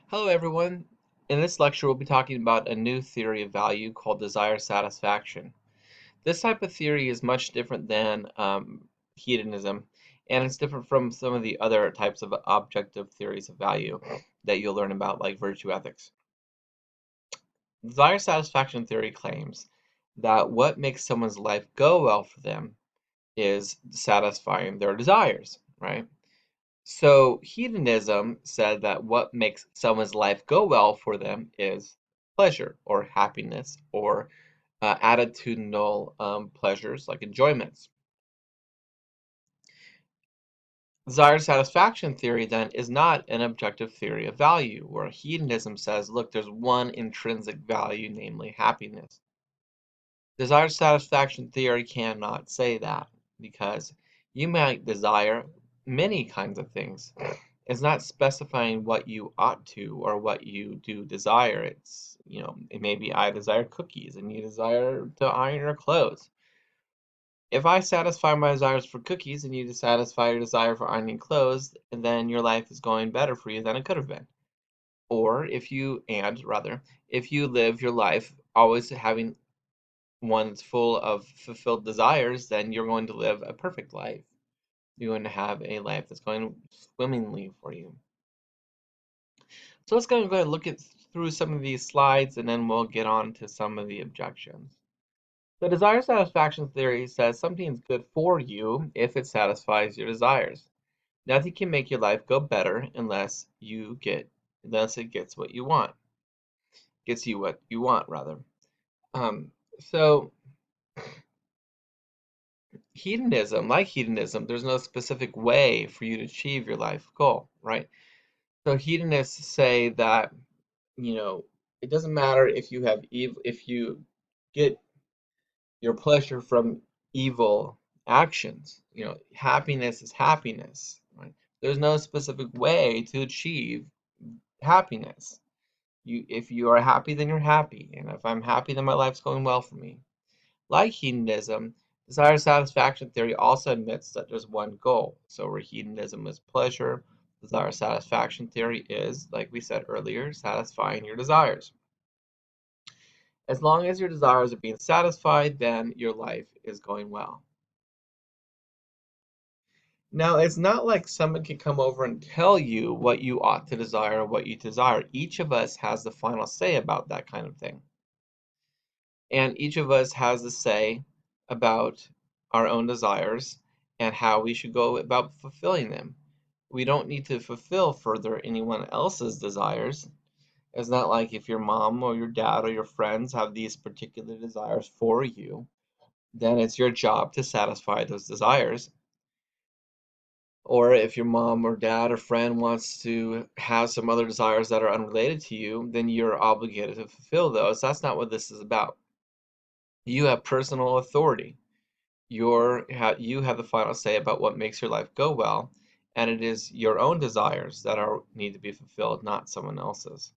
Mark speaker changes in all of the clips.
Speaker 1: Hello, everyone. In this lecture, we'll be talking about a new theory of value called desire satisfaction. This type of theory is much different than hedonism, and it's different from some of the other types of objective theories of value that you'll learn about, like virtue ethics. Desire satisfaction theory claims that what makes someone's life go well for them is satisfying their desires, right? So hedonism said that what makes someone's life go well for them is pleasure or happiness or attitudinal pleasures like enjoyments. Desire satisfaction theory then is not an objective theory of value, where hedonism says, look, there's one intrinsic value, namely happiness. Desire satisfaction theory cannot say that because you might desire many kinds of things. It's not specifying what you ought to or what you do desire. It may be I desire cookies and you desire to iron your clothes. If I satisfy my desires for cookies and you satisfy your desire for ironing clothes, then your life is going better for you than it could have been. Or if you live your life always having one that's full of fulfilled desires, then you're going to live a perfect life. You're going to have a life that's going swimmingly for you. So let's go ahead and look through some of these slides and then we'll get on to some of the objections. The desire satisfaction theory says something is good for you if it satisfies your desires. Nothing can make your life go better unless it gets what you want. Gets you what you want, rather. Um, so hedonism, there's no specific way for you to achieve your life goal, right? So hedonists say that, you know, it doesn't matter if you have evil, if you get your pleasure from evil actions. Happiness is happiness, right? There's no specific way to achieve happiness. If you are happy, then you're happy, and if I'm happy, then my life's going well for me. Like hedonism, desire satisfaction theory also admits that there's one goal. So where hedonism is pleasure, desire satisfaction theory is, like we said earlier, satisfying your desires. As long as your desires are being satisfied, then your life is going well. Now, it's not like someone can come over and tell you what you ought to desire or what you desire. Each of us has the final say about that kind of thing. And each of us has the say about our own desires and how we should go about fulfilling them. We don't need to fulfill further anyone else's desires. It's not like if your mom or your dad or your friends have these particular desires for you, then it's your job to satisfy those desires. Or if your mom or dad or friend wants to have some other desires that are unrelated to you, then you're obligated to fulfill those. That's not what this is about. You have personal authority. You have the final say about what makes your life go well, and it is your own desires that need to be fulfilled, not someone else's.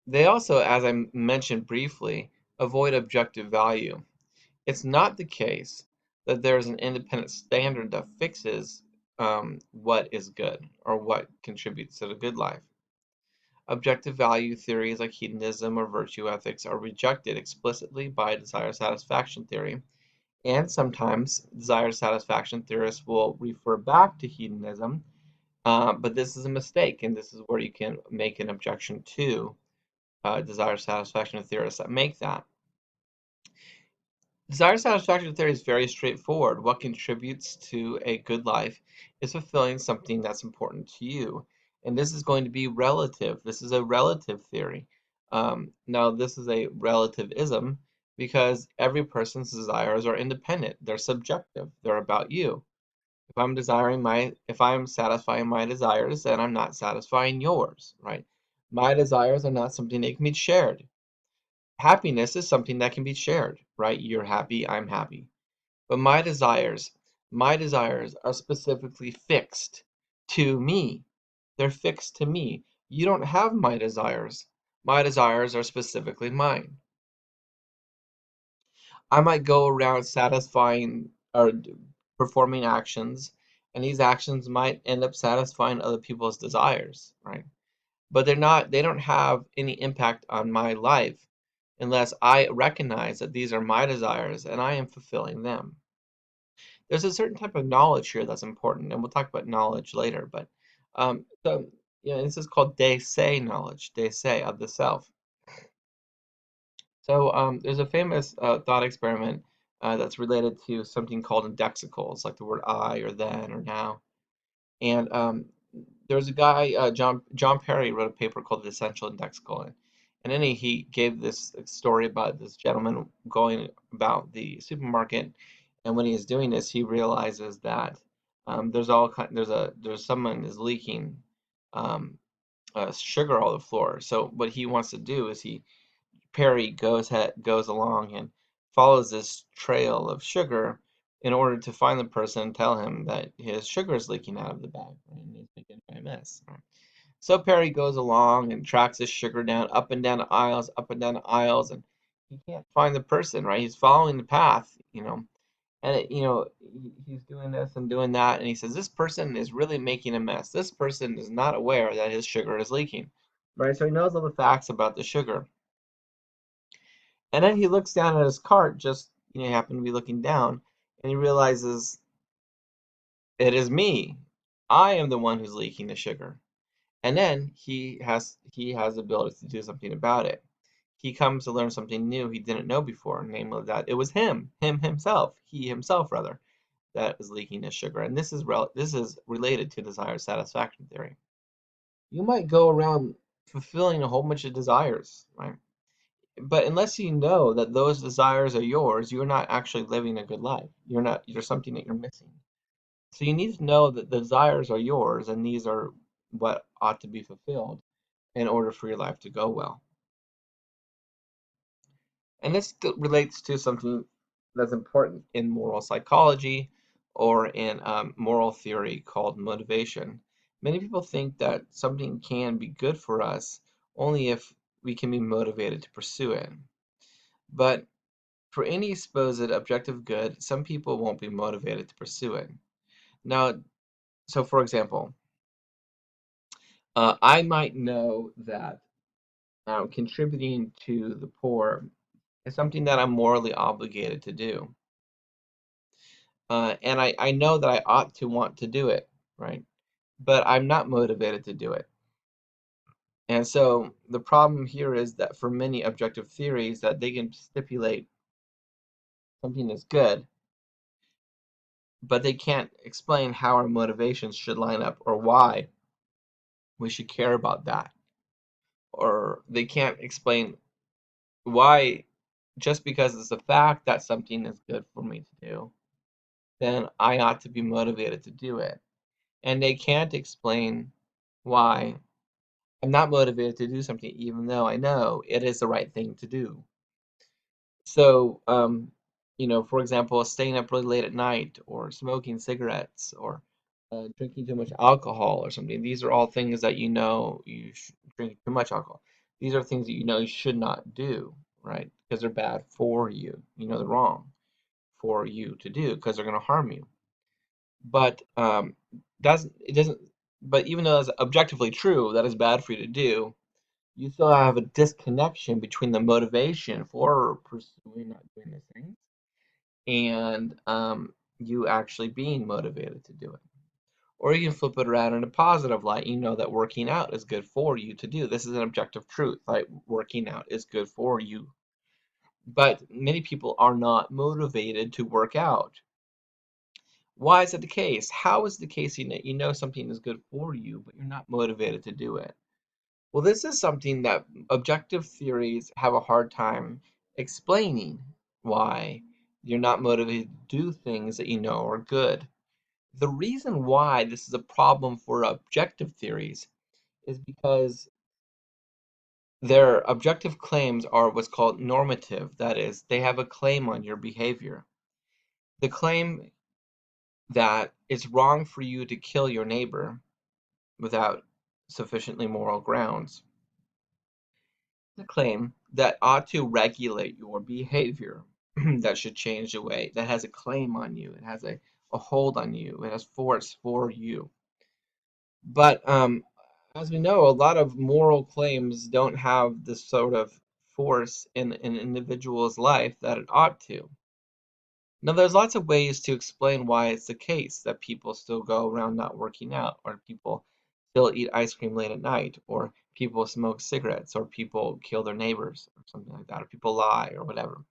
Speaker 1: They also, as I mentioned briefly, avoid objective value. It's not the case that there is an independent standard that fixes what is good or what contributes to the good life. Objective value theories like hedonism or virtue ethics are rejected explicitly by desire satisfaction theory, and sometimes desire satisfaction theorists will refer back to hedonism, but this is a mistake, and this is where you can make an objection to desire satisfaction theorists that make that. Desire satisfaction theory is very straightforward. What contributes to a good life is fulfilling something that's important to you. And this is going to be relative. This is a relative theory. Now, this is a relativism because every person's desires are independent. They're subjective. They're about you. If I'm satisfying my desires, then I'm not satisfying yours, right? My desires are not something that can be shared. Happiness is something that can be shared, right? You're happy, I'm happy. But my desires are specifically fixed to me. They're fixed to me. You don't have my desires. My desires are specifically mine. I might go around satisfying or performing actions and these actions might end up satisfying other people's desires, right? But they don't have any impact on my life unless I recognize that these are my desires and I am fulfilling them. There's a certain type of knowledge here that's important, and we'll talk about knowledge later. But so this is called de se knowledge, de se of the self. So there's a famous thought experiment that's related to something called indexicals, like the word I or then or now. And there was a guy, John Perry, wrote a paper called The Essential Indexical, and then he gave this story about this gentleman going about the supermarket, and when he is doing this, he realizes that there's someone is leaking um, sugar all the floor. So what he wants to do is Perry goes along and follows this trail of sugar in order to find the person and tell him that his sugar is leaking out of the bag, right, and he's making a mess. Right? So Perry goes along and tracks his sugar down, up and down the aisles, up and down the aisles, and he can't find the person, right? He's following the path, and he's doing this and doing that, and he says this person is really making a mess. This person is not aware that his sugar is leaking, right? So he knows all the facts about the sugar. And then he looks down at his cart, just he happened to be looking down, and he realizes it is me. I am the one who's leaking the sugar. And then he has the ability to do something about it. He comes to learn something new he didn't know before, namely that it was him himself, he himself rather, that was leaking his sugar. And this is related to desire satisfaction theory. You might go around fulfilling a whole bunch of desires, right? But unless you know that those desires are yours, you're not actually living a good life. You're something that you're missing. So you need to know that the desires are yours and these are what ought to be fulfilled in order for your life to go well. And this relates to something that's important in moral psychology or in moral theory called motivation. Many people think that something can be good for us only if we can be motivated to pursue it. But for any supposed objective good, some people won't be motivated to pursue it. Now, so for example, I might know that contributing to the poor is something that I'm morally obligated to do. And I know that I ought to want to do it, right? But I'm not motivated to do it. And so the problem here is that for many objective theories that they can stipulate something is good, but they can't explain how our motivations should line up or why we should care about that. Or they can't explain why, just because it's a fact that something is good for me to do, then I ought to be motivated to do it. And they can't explain why I'm not motivated to do something even though I know it is the right thing to do. So, for example, staying up really late at night or smoking cigarettes or drinking too much alcohol or something. These are all things that drinking too much alcohol. These are things that you know you should not do, right? Because they're bad for you. You know they're wrong for you to do because they're going to harm you. But doesn't it doesn't. But even though that's objectively true, that is bad for you to do. You still have a disconnection between the motivation for pursuing not doing these things and you actually being motivated to do it. Or you can flip it around in a positive light. You know that working out is good for you to do. This is an objective truth. Like working out is good for you. But many people are not motivated to work out. Why is it the case? How is the case you know something is good for you, but you're not motivated to do it? Well, this is something that objective theories have a hard time explaining why you're not motivated to do things that you know are good. The reason why this is a problem for objective theories is because their objective claims are what's called normative. That is, they have a claim on your behavior. The claim that it's wrong for you to kill your neighbor without sufficiently moral grounds. The claim that ought to regulate your behavior, that should change the way, that has a claim on you. It has a a hold on you. It has force for you. But as we know, a lot of moral claims don't have the sort of force in an individual's life that it ought to. Now, there's lots of ways to explain why it's the case that people still go around not working out, or people still eat ice cream late at night, or people smoke cigarettes, or people kill their neighbors, or something like that, or people lie, or whatever.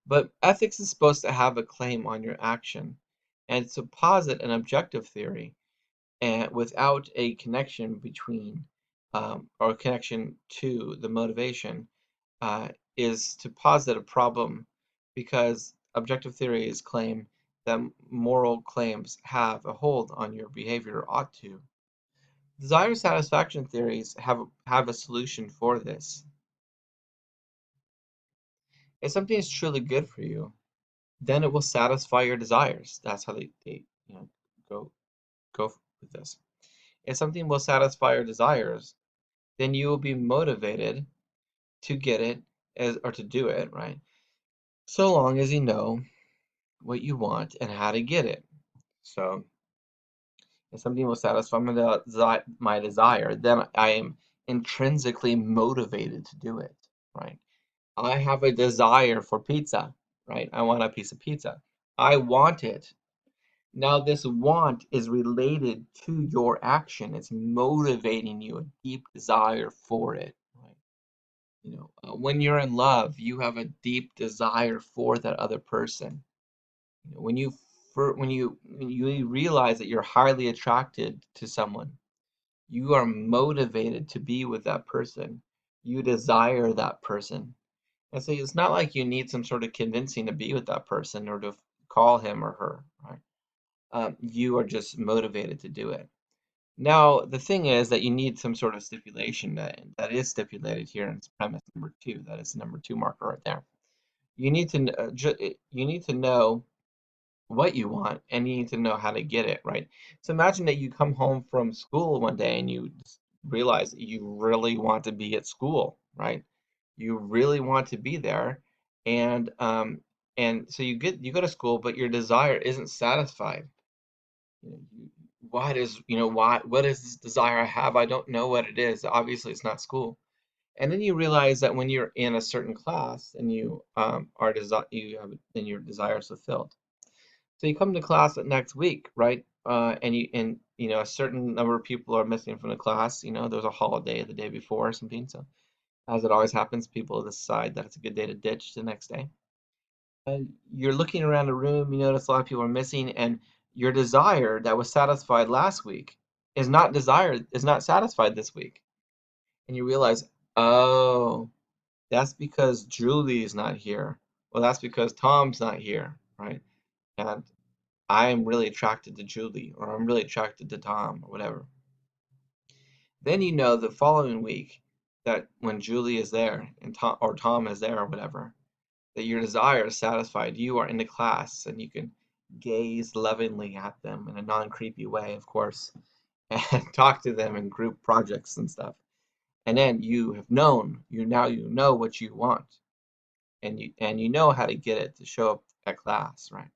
Speaker 1: But ethics is supposed to have a claim on your action, and to posit an objective theory and without a connection between or a connection to the motivation is to posit a problem because objective theories claim that moral claims have a hold on your behavior or ought to. Desire satisfaction theories have a solution for this. If something is truly good for you, then it will satisfy your desires. That's how they go go with this. If something will satisfy your desires, then you will be motivated to get it as or to do it, right? So long as you know what you want and how to get it. So if something will satisfy my desire, then I am intrinsically motivated to do it, right? I have a desire for pizza, right? I want a piece of pizza. I want it. Now, this want is related to your action. It's motivating you, a deep desire for it, right? When you're in love, you have a deep desire for that other person. When you when you realize that you're highly attracted to someone, you are motivated to be with that person. You desire that person. And so it's not like you need some sort of convincing to be with that person or to call him or her, right? You are just motivated to do it. Now, the thing is that you need some sort of stipulation that is stipulated here in premise number two. That is the number two marker right there. You need to you need to know what you want and you need to know how to get it, right? So imagine that you come home from school one day and you realize that you really want to be at school, right? You really want to be there, and so you go to school, but your desire isn't satisfied. Why does why what is this desire I have? I don't know what it is. Obviously, it's not school. And then you realize that when you're in a certain class and you you have then your desire is fulfilled. So you come to class at next week, right? And a certain number of people are missing from the class. There's a holiday the day before or something. So as it always happens, people decide that it's a good day to ditch the next day. And you're looking around the room, you notice a lot of people are missing, and your desire that was satisfied last week is not satisfied this week. And you realize, oh, that's because Julie is not here. Well, that's because Tom's not here, right? And I am really attracted to Julie, or I'm really attracted to Tom, or whatever. Then you know the following week that when Julie is there and Tom is there or whatever, that your desire is satisfied. You are in the class and you can gaze lovingly at them in a non-creepy way, of course, and talk to them in group projects and stuff. And then you know what you want, and you know how to get it to show up at class, right?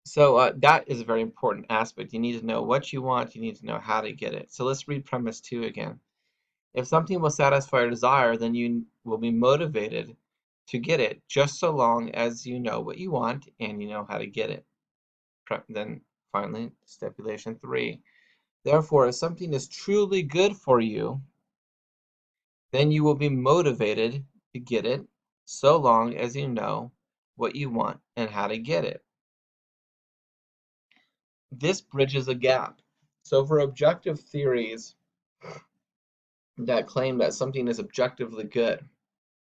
Speaker 1: So that is a very important aspect. You need to know what you want. You need to know how to get it. So let's read premise two again. If something will satisfy your desire, then you will be motivated to get it, just so long as you know what you want and you know how to get it. Then finally, stipulation three. Therefore, if something is truly good for you, then you will be motivated to get it, so long as you know what you want and how to get it. This bridges a gap. So for objective theories that claim that something is objectively good,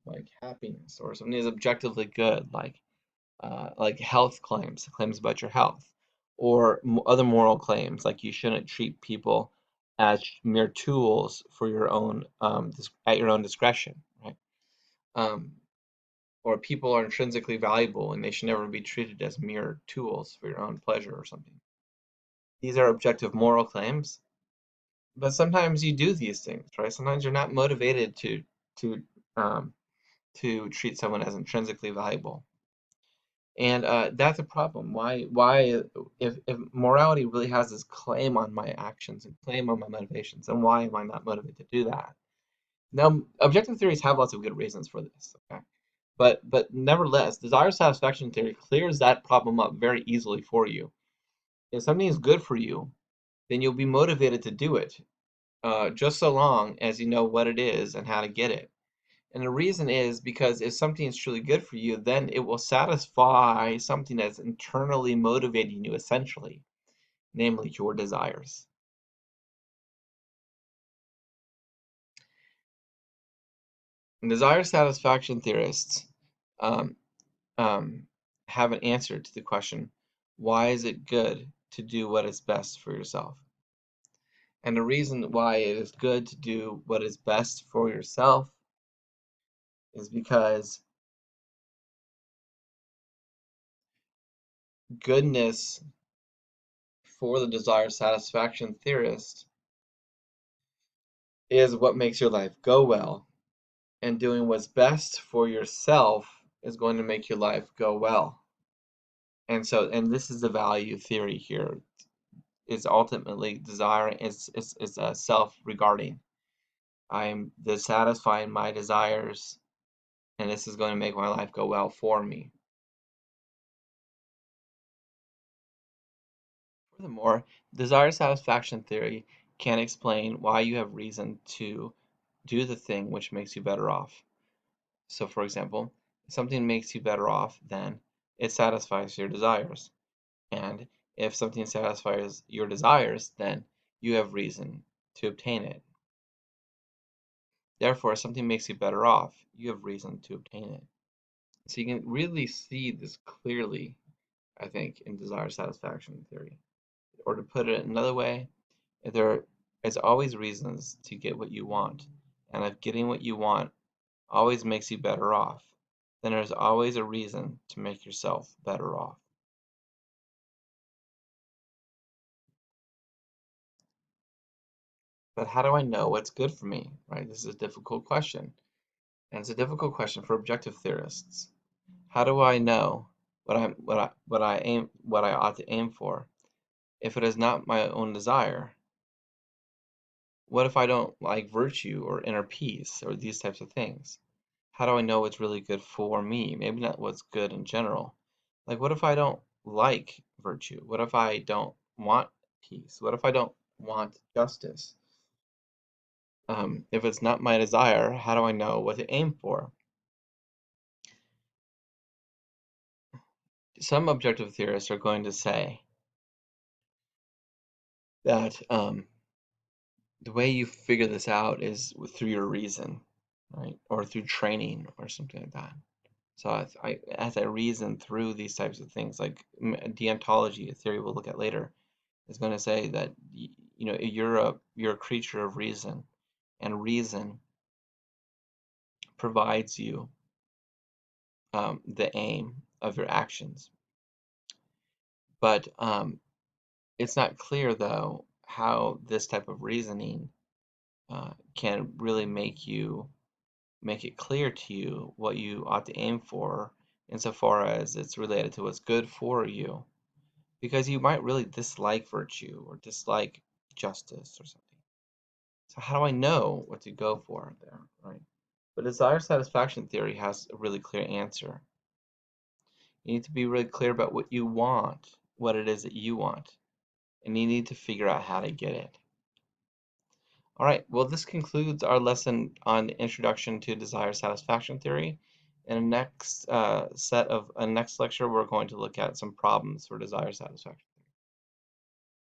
Speaker 1: like happiness, or something is objectively good, like health claims about your health, or other moral claims, like you shouldn't treat people as mere tools for your own at your own discretion, right? Um, or people are intrinsically valuable and they should never be treated as mere tools for your own pleasure or something. These are objective moral claims, but sometimes you do these things, right? Sometimes you're not motivated to um, to treat someone as intrinsically valuable. And that's a problem. Why, if morality really has this claim on my actions and claim on my motivations, then why am I not motivated to do that? Now, objective theories have lots of good reasons for this, okay? But nevertheless, desire satisfaction theory clears that problem up very easily for you. If something is good for you, then you'll be motivated to do it, just so long as you know what it is and how to get it. And the reason is because if something is truly good for you, then it will satisfy something that's internally motivating you, essentially, namely your desires. And desire satisfaction theorists um, um, have an answer to the question, why is it good to do what is best for yourself? And the reason why it is good to do what is best for yourself is because goodness for the desire satisfaction theorist is what makes your life go well, and doing what's best for yourself is going to make your life go well. And this is the value theory here. Is ultimately desire is self-regarding. I'm satisfying my desires, and this is going to make my life go well for me. Furthermore, desire satisfaction theory can explain why you have reason to do the thing which makes you better off. So, for example, if something makes you better off, then it satisfies your desires. And if something satisfies your desires, then you have reason to obtain it. Therefore, if something makes you better off, you have reason to obtain it. So you can really see this clearly, I think, in desire satisfaction theory. Or to put it another way, there is always reasons to get what you want. And if getting what you want always makes you better off, then there's always a reason to make yourself better off. But how do I know what's good for me, right? This is a difficult question. And it's a difficult question for objective theorists. How do I know what I ought to aim for? If it is not my own desire, what if I don't like virtue or inner peace or these types of things? How do I know what's really good for me? Maybe not what's good in general. Like, what if I don't like virtue? What if I don't want peace? What if I don't want justice? If it's not my desire, how do I know what to aim for? Some objective theorists are going to say that the way you figure this out is through your reason, right? Or through training or something like that. So as I reason through these types of things, like deontology, a theory we'll look at later, is going to say that you're a creature of reason, and reason provides you the aim of your actions. But it's not clear though how this type of reasoning can really make it clear to you what you ought to aim for insofar as it's related to what's good for you. Because you might really dislike virtue or dislike justice or something. So how do I know what to go for there, right? But desire satisfaction theory has a really clear answer. You need to be really clear about what you want, what it is that you want, and you need to figure out how to get it. All right, well, this concludes our lesson on Introduction to Desire Satisfaction Theory. In the next next lecture, we're going to look at some problems for desire satisfaction.